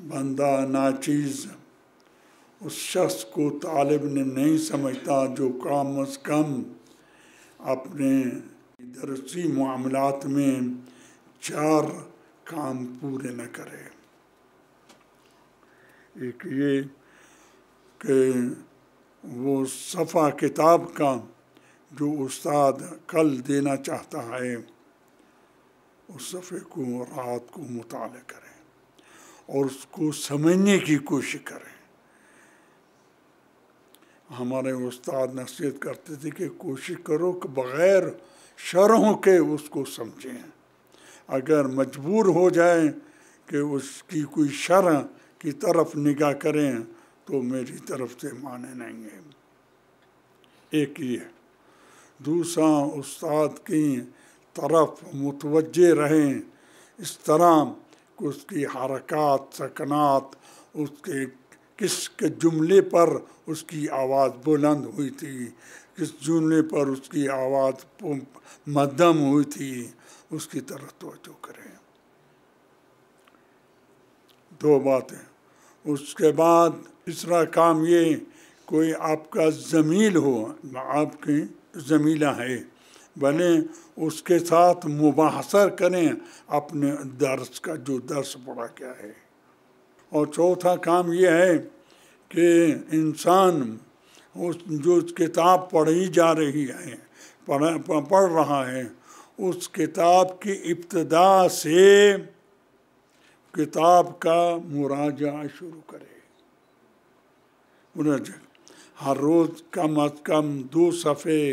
بندہ ناچیز اس شخص کو طالب نہیں سمجھتا جو کم از کم اپنے درسی معاملات میں 4 کام پورے نہ کرے۔ ایک یہ کہ وہ صفحہ کتاب کا جو استاد کل دینا چاہتا ہے اس صفحے کو رات کو مطالعہ کرے اور اس کو سمجھنے کی کوشش کرے۔ ہمارے استاد نصیحت کرتے تھے کہ کوشش کرو کہ بغیر شرحوں کے اس کو سمجھیں، اگر مجبور ہو جائیں کہ اس کی کوئی شرح کی طرف نگاہ کریں تو میری طرف سے مانے نہیں ہے۔ ایک یہ، دوسرا استاد کی طرف متوجہ رہیں اس طرح کہ اس کی حرکات سکنات، اس کے کس کے جملے پر اس کی آواز بلند ہوئی تھی، کس جملے پر اس کی آواز مدھم ہوئی تھی، اس کی طرف توجہ کریں۔ 2 باتیں۔ اس کے بعد تیسرا کام یہ، کوئی آپ کا زمیل ہو، آپ کی زمیلہ ہے، بھلے اس کے ساتھ مباحثہ کریں اپنے درس کا، جو درس پڑھا کیا ہے۔ اور چوتھا کام یہ ہے کہ انسان جو کتاب پڑھی جا رہی ہے، پڑھ رہا ہے، اس کتاب کی ابتدا سے کتاب کا مراجعہ شروع کرے۔ ہر روز کم از کم 2 صفحے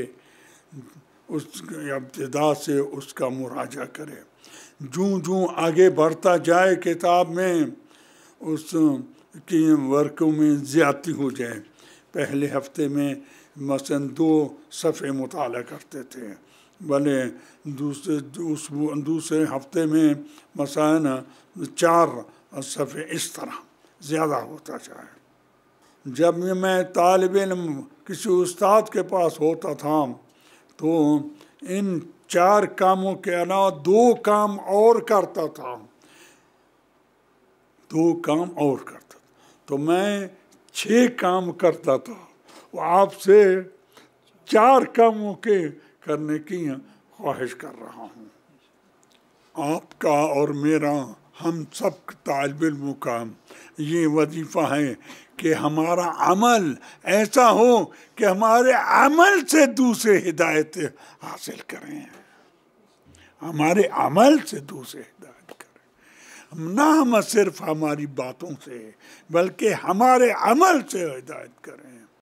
اس ابتدا سے اس کا مراجعہ کرے۔ جوں آگے بڑھتا جائے کتاب میں اس کی ورکوں میں زیادتی ہو جائے۔ پہلے ہفتے میں مثلاً 2 صفحے مطالعہ کرتے تھے، بھلے دوسرے ہفتے میں مثلاً 4 صفحے، اس طرح زیادہ ہوتا جائے۔ جب میں طالب علم کسی استاد کے پاس ہوتا تھا تو ان 4 کاموں کے علاوہ 2 کام اور کرتا تھا، 2 کام اور کرتا تھا، تو میں 6 کام کرتا تھا۔ وہ آپ سے 4 کاموں کے کرنے کی خواہش کر رہا ہوں۔ آپ کا اور میرا، ہم سب طالب علموں کا یہ وظیفہ ہے کہ ہمارا عمل ایسا ہو کہ ہمارے عمل سے دوسرے ہدایت حاصل کریں، ہمارے عمل سے دوسرے ہدایت کریں، نہ ہم صرف ہماری باتوں سے بلکہ ہمارے عمل سے ہدایت کریں۔